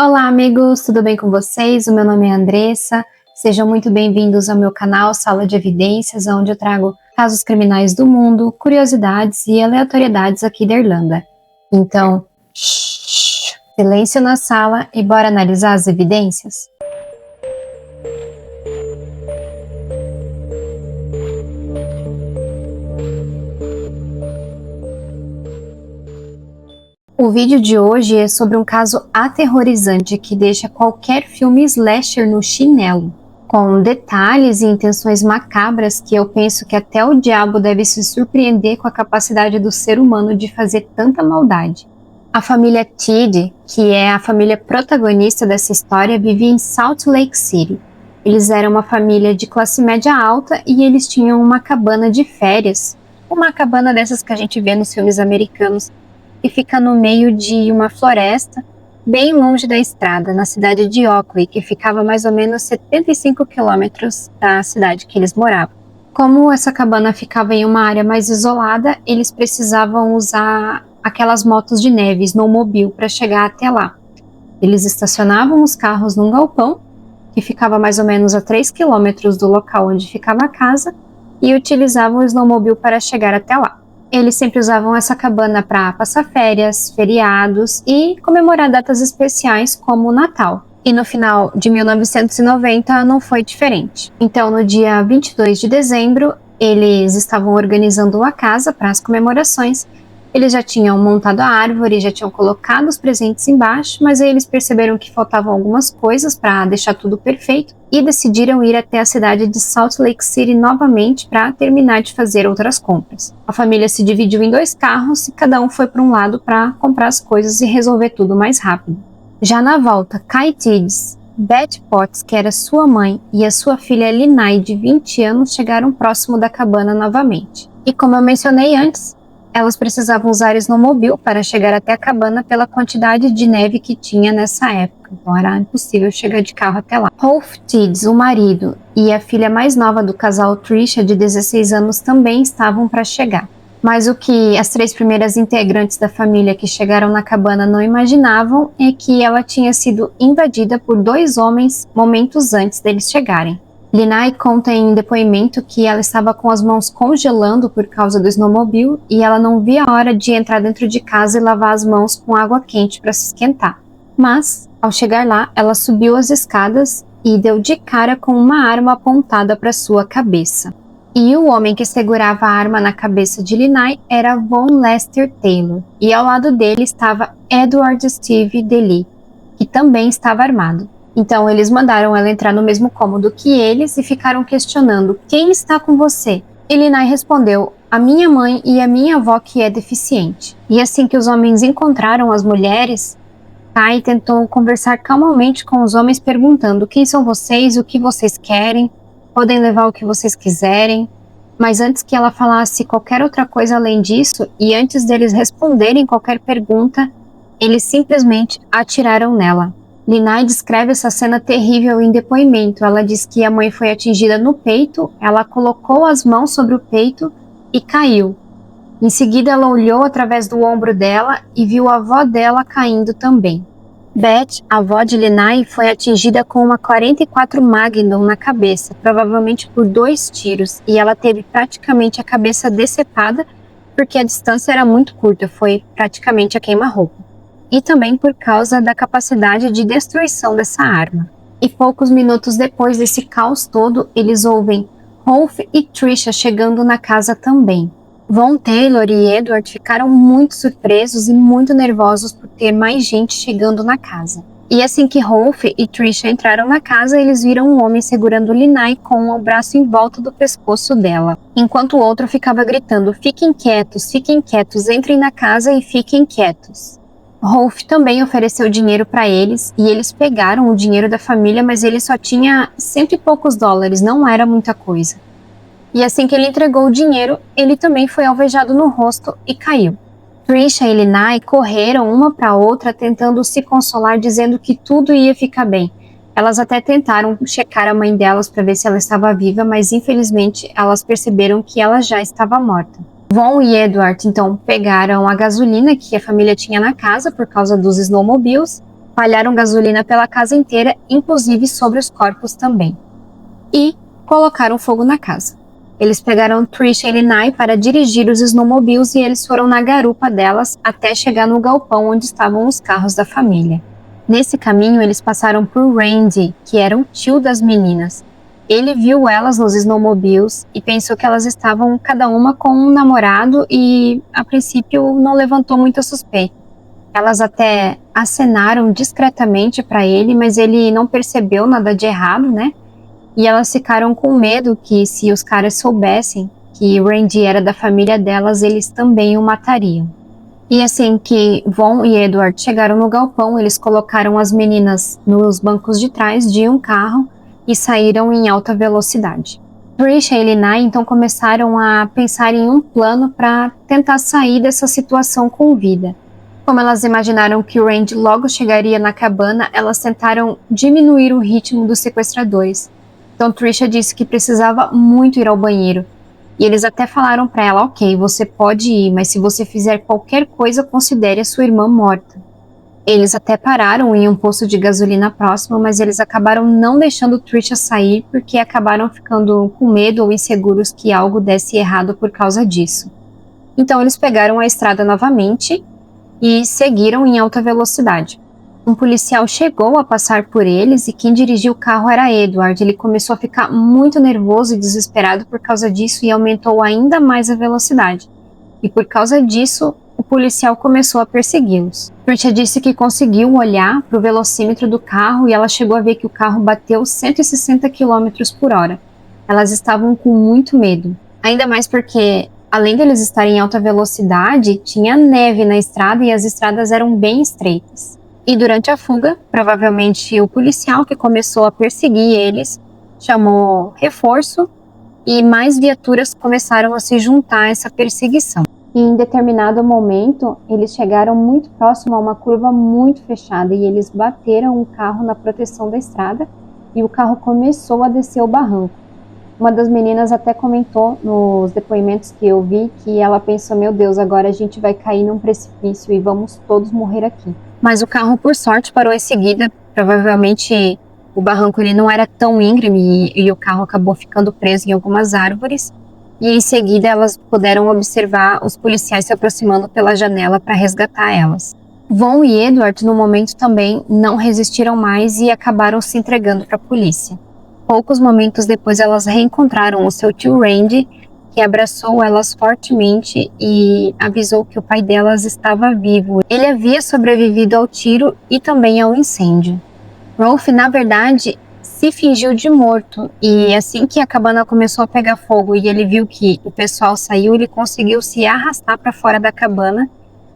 Olá, amigos, tudo bem com vocês? O meu nome é Andressa. Sejam muito bem-vindos ao meu canal Sala de Evidências, onde eu trago casos criminais do mundo, curiosidades e aleatoriedades aqui da Irlanda. Então, silêncio na sala e bora analisar as evidências? O vídeo de hoje é sobre um caso aterrorizante que deixa qualquer filme slasher no chinelo, com detalhes e intenções macabras que eu penso que até o diabo deve se surpreender com a capacidade do ser humano de fazer tanta maldade. A família Tidd, que é a família protagonista dessa história, vivia em Salt Lake City. Eles eram uma família de classe média alta e eles tinham uma cabana de férias, uma cabana dessas que a gente vê nos filmes americanos, que fica no meio de uma floresta, bem longe da estrada, na cidade de Oakley, que ficava mais ou menos 75 quilômetros da cidade que eles moravam. Como essa cabana ficava em uma área mais isolada, eles precisavam usar aquelas motos de neve, snowmobile, para chegar até lá. Eles estacionavam os carros num galpão, que ficava mais ou menos a 3 quilômetros do local onde ficava a casa, e utilizavam o snowmobile para chegar até lá. Eles sempre usavam essa cabana para passar férias, feriados e comemorar datas especiais como o Natal. E no final de 1990 não foi diferente. Então, no dia 22 de dezembro, eles estavam organizando a casa para as comemorações. Eles já tinham montado a árvore, já tinham colocado os presentes embaixo, mas aí eles perceberam que faltavam algumas coisas para deixar tudo perfeito e decidiram ir até a cidade de Salt Lake City novamente para terminar de fazer outras compras. A família se dividiu em 2 carros e cada um foi para um lado para comprar as coisas e resolver tudo mais rápido. Já na volta, Kai Tidds, Beth Potts, que era sua mãe, e a sua filha Linai, de 20 anos, chegaram próximo da cabana novamente. E como eu mencionei antes, elas precisavam usar snowmobile para chegar até a cabana pela quantidade de neve que tinha nessa época, então era impossível chegar de carro até lá. Rolf Tidds, o marido, e a filha mais nova do casal, Trisha, de 16 anos, também estavam para chegar. Mas o que as 3 primeiras integrantes da família que chegaram na cabana não imaginavam é que ela tinha sido invadida por 2 homens momentos antes deles chegarem. Linai conta em depoimento que ela estava com as mãos congelando por causa do snowmobile e ela não via a hora de entrar dentro de casa e lavar as mãos com água quente para se esquentar. Mas, ao chegar lá, ela subiu as escadas e deu de cara com uma arma apontada para sua cabeça. E o homem que segurava a arma na cabeça de Linai era Von Lester Taylor, e ao lado dele estava Edward Steve DeLee, que também estava armado. Então eles mandaram ela entrar no mesmo cômodo que eles e ficaram questionando: quem está com você? E Linai respondeu: a minha mãe e a minha avó, que é deficiente. E assim que os homens encontraram as mulheres, Kai tentou conversar calmamente com os homens, perguntando: quem são vocês, o que vocês querem, podem levar o que vocês quiserem. Mas antes que ela falasse qualquer outra coisa além disso, e antes deles responderem qualquer pergunta, eles simplesmente atiraram nela. Linai descreve essa cena terrível em depoimento. Ela diz que a mãe foi atingida no peito, ela colocou as mãos sobre o peito e caiu. Em seguida, ela olhou através do ombro dela e viu a avó dela caindo também. Beth, a avó de Linai, foi atingida com uma 44 Magnum na cabeça, provavelmente por 2 tiros, e ela teve praticamente a cabeça decepada porque a distância era muito curta, foi praticamente a queima-roupa. E também por causa da capacidade de destruição dessa arma. E poucos minutos depois desse caos todo, eles ouvem Rolf e Trisha chegando na casa também. Von Taylor e Edward ficaram muito surpresos e muito nervosos por ter mais gente chegando na casa. E assim que Rolf e Trisha entraram na casa, eles viram um homem segurando Linai com o braço em volta do pescoço dela, enquanto o outro ficava gritando: fiquem quietos, entrem na casa e fiquem quietos. Rolf também ofereceu dinheiro para eles e eles pegaram o dinheiro da família, mas ele só tinha $100 e poucos, não era muita coisa. E assim que ele entregou o dinheiro, ele também foi alvejado no rosto e caiu. Trisha e Linai correram uma para outra tentando se consolar, dizendo que tudo ia ficar bem. Elas até tentaram checar a mãe delas para ver se ela estava viva, mas infelizmente elas perceberam que ela já estava morta. Von e Edward então pegaram a gasolina que a família tinha na casa por causa dos snowmobiles, espalharam gasolina pela casa inteira, inclusive sobre os corpos também. E colocaram fogo na casa. Eles pegaram Trisha e Lenai para dirigir os snowmobiles e eles foram na garupa delas até chegar no galpão onde estavam os carros da família. Nesse caminho, eles passaram por Randy, que era o tio das meninas. Ele viu elas nos snowmobiles e pensou que elas estavam cada uma com um namorado e, a princípio, não levantou muita suspeita. Elas até acenaram discretamente para ele, mas ele não percebeu nada de errado, né? E elas ficaram com medo que, se os caras soubessem que Randy era da família delas, eles também o matariam. E assim que Vaughn e Edward chegaram no galpão, eles colocaram as meninas nos bancos de trás de um carro e saíram em alta velocidade. Trisha e Lenai então começaram a pensar em um plano para tentar sair dessa situação com vida. Como elas imaginaram que o Randy logo chegaria na cabana, elas tentaram diminuir o ritmo dos sequestradores. Então Trisha disse que precisava muito ir ao banheiro. E eles até falaram para ela, ok, você pode ir, mas se você fizer qualquer coisa, considere a sua irmã morta. Eles até pararam em um posto de gasolina próximo, mas eles acabaram não deixando Trisha sair porque acabaram ficando com medo ou inseguros que algo desse errado por causa disso. Então eles pegaram a estrada novamente e seguiram em alta velocidade. Um policial chegou a passar por eles e quem dirigiu o carro era Edward. Ele começou a ficar muito nervoso e desesperado por causa disso e aumentou ainda mais a velocidade. E por causa disso, o policial começou a persegui-los. Trisha disse que conseguiu olhar para o velocímetro do carro e ela chegou a ver que o carro bateu 160 km por hora. Elas estavam com muito medo. Ainda mais porque, além de eles estarem em alta velocidade, tinha neve na estrada e as estradas eram bem estreitas. E durante a fuga, provavelmente o policial que começou a perseguir eles chamou reforço e mais viaturas começaram a se juntar a essa perseguição. E em determinado momento, eles chegaram muito próximo a uma curva muito fechada e eles bateram o carro na proteção da estrada e o carro começou a descer o barranco. Uma das meninas até comentou nos depoimentos que eu vi que ela pensou, meu Deus, agora a gente vai cair num precipício e vamos todos morrer aqui. Mas o carro, por sorte, parou em seguida. Provavelmente o barranco ele não era tão íngreme e o carro acabou ficando preso em algumas árvores. E em seguida elas puderam observar os policiais se aproximando pela janela para resgatar elas. Vaughn e Edward, no momento, também não resistiram mais e acabaram se entregando para a polícia. Poucos momentos depois elas reencontraram o seu tio Randy, que abraçou elas fortemente e avisou que o pai delas estava vivo. Ele havia sobrevivido ao tiro e também ao incêndio. Rolf, na verdade, se fingiu de morto e assim que a cabana começou a pegar fogo e ele viu que o pessoal saiu, ele conseguiu se arrastar para fora da cabana,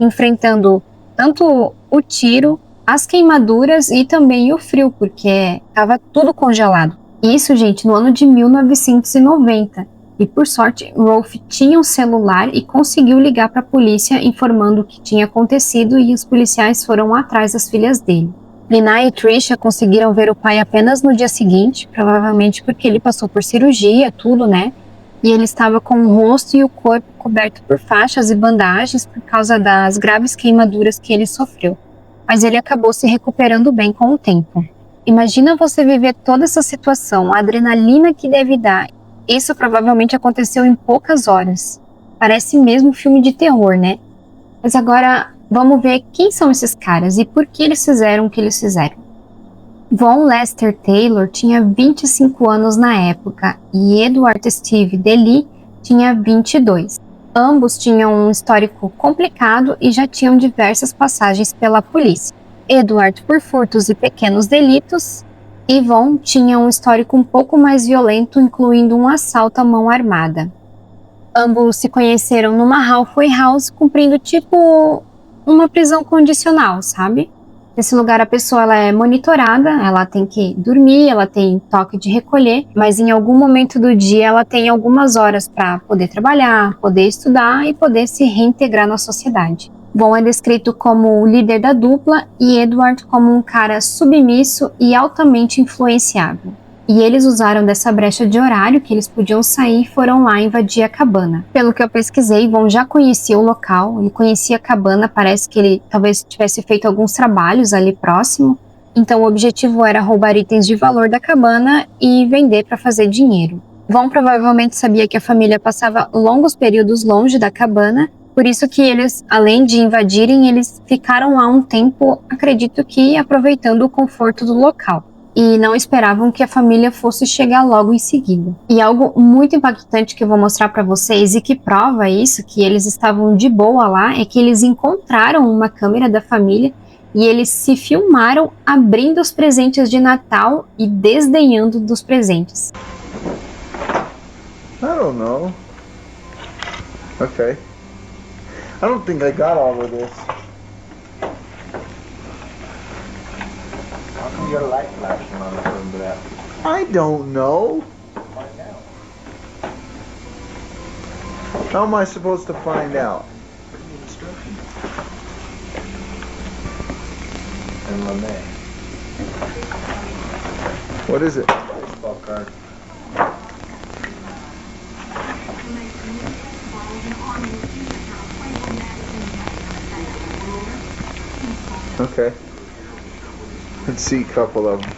enfrentando tanto o tiro, as queimaduras e também o frio, porque estava tudo congelado. Isso, gente, no ano de 1990. E por sorte, Rolf tinha um celular e conseguiu ligar para a polícia informando o que tinha acontecido e os policiais foram atrás das filhas dele. Lenai e Trisha conseguiram ver o pai apenas no dia seguinte, provavelmente porque ele passou por cirurgia, tudo, né? E ele estava com o rosto e o corpo coberto por faixas e bandagens por causa das graves queimaduras que ele sofreu. Mas ele acabou se recuperando bem com o tempo. Imagina você viver toda essa situação, a adrenalina que deve dar. Isso provavelmente aconteceu em poucas horas. Parece mesmo filme de terror, né? Mas agora vamos ver quem são esses caras e por que eles fizeram o que eles fizeram. Vaughn Lester Taylor tinha 25 anos na época e Edward Steve DeLee tinha 22. Ambos tinham um histórico complicado e já tinham diversas passagens pela polícia. Edward por furtos e pequenos delitos, e Vaughn tinha um histórico um pouco mais violento, incluindo um assalto à mão armada. Ambos se conheceram numa halfway house, cumprindo tipo uma prisão condicional, sabe? Nesse lugar a pessoa ela é monitorada, ela tem que dormir, ela tem toque de recolher, mas em algum momento do dia ela tem algumas horas para poder trabalhar, poder estudar e poder se reintegrar na sociedade. Vaughn é descrito como o líder da dupla e Edward como um cara submisso e altamente influenciável. E eles usaram dessa brecha de horário que eles podiam sair e foram lá invadir a cabana. Pelo que eu pesquisei, Von já conhecia o local, ele conhecia a cabana, parece que ele talvez tivesse feito alguns trabalhos ali próximo. Então o objetivo era roubar itens de valor da cabana e vender para fazer dinheiro. Von provavelmente sabia que a família passava longos períodos longe da cabana, por isso que eles, além de invadirem, eles ficaram lá um tempo, acredito que aproveitando o conforto do local. E não esperavam que a família fosse chegar logo em seguida. E algo muito impactante que eu vou mostrar para vocês e que prova isso, que eles estavam de boa lá, é que eles encontraram uma câmera da família e eles se filmaram abrindo os presentes de Natal e desdenhando dos presentes. I don't know. Okay. I don't think I got all of this. How come your light flashing on the room to that? I don't know. Find out. How am I supposed to find out? Read the instructions. And LeMay. What is it? Baseball card. Okay. Let's see a couple of them.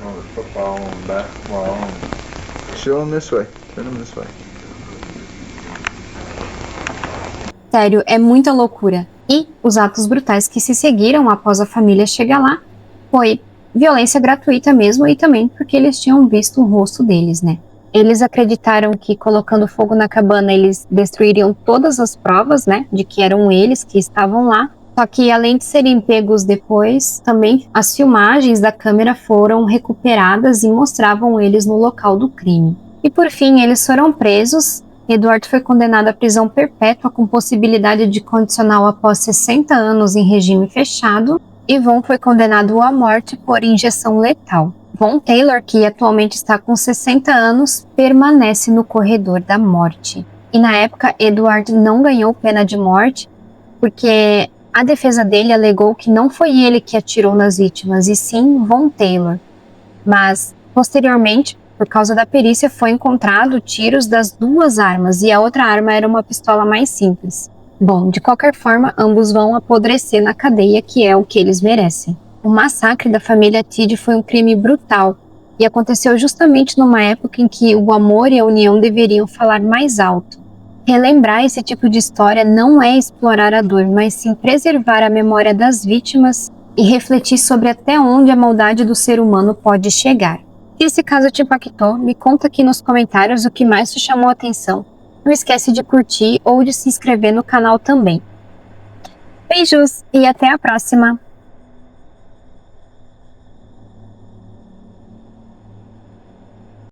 Oh, there's football and basketball and Show them this way. Turn them this way. Sério, é muita loucura. E os atos brutais que se seguiram após a família chegar lá foi violência gratuita mesmo e também porque eles tinham visto o rosto deles, né? Eles acreditaram que colocando fogo na cabana eles destruiriam todas as provas, né, de que eram eles que estavam lá. Só que além de serem pegos depois, também as filmagens da câmera foram recuperadas e mostravam eles no local do crime. E por fim, eles foram presos. Edward foi condenado à prisão perpétua com possibilidade de condicional após 60 anos em regime fechado. E Von foi condenado à morte por injeção letal. Von Taylor, que atualmente está com 60 anos, permanece no corredor da morte. E na época, Edward não ganhou pena de morte, porque a defesa dele alegou que não foi ele que atirou nas vítimas, e sim Von Taylor. Mas, posteriormente, por causa da perícia, foi encontrado tiros das duas armas, e a outra arma era uma pistola mais simples. Bom, de qualquer forma, ambos vão apodrecer na cadeia, que é o que eles merecem. O massacre da família Tidd foi um crime brutal e aconteceu justamente numa época em que o amor e a união deveriam falar mais alto. Relembrar esse tipo de história não é explorar a dor, mas sim preservar a memória das vítimas e refletir sobre até onde a maldade do ser humano pode chegar. Se esse caso te impactou, me conta aqui nos comentários o que mais te chamou a atenção. Não esquece de curtir ou de se inscrever no canal também. Beijos e até a próxima!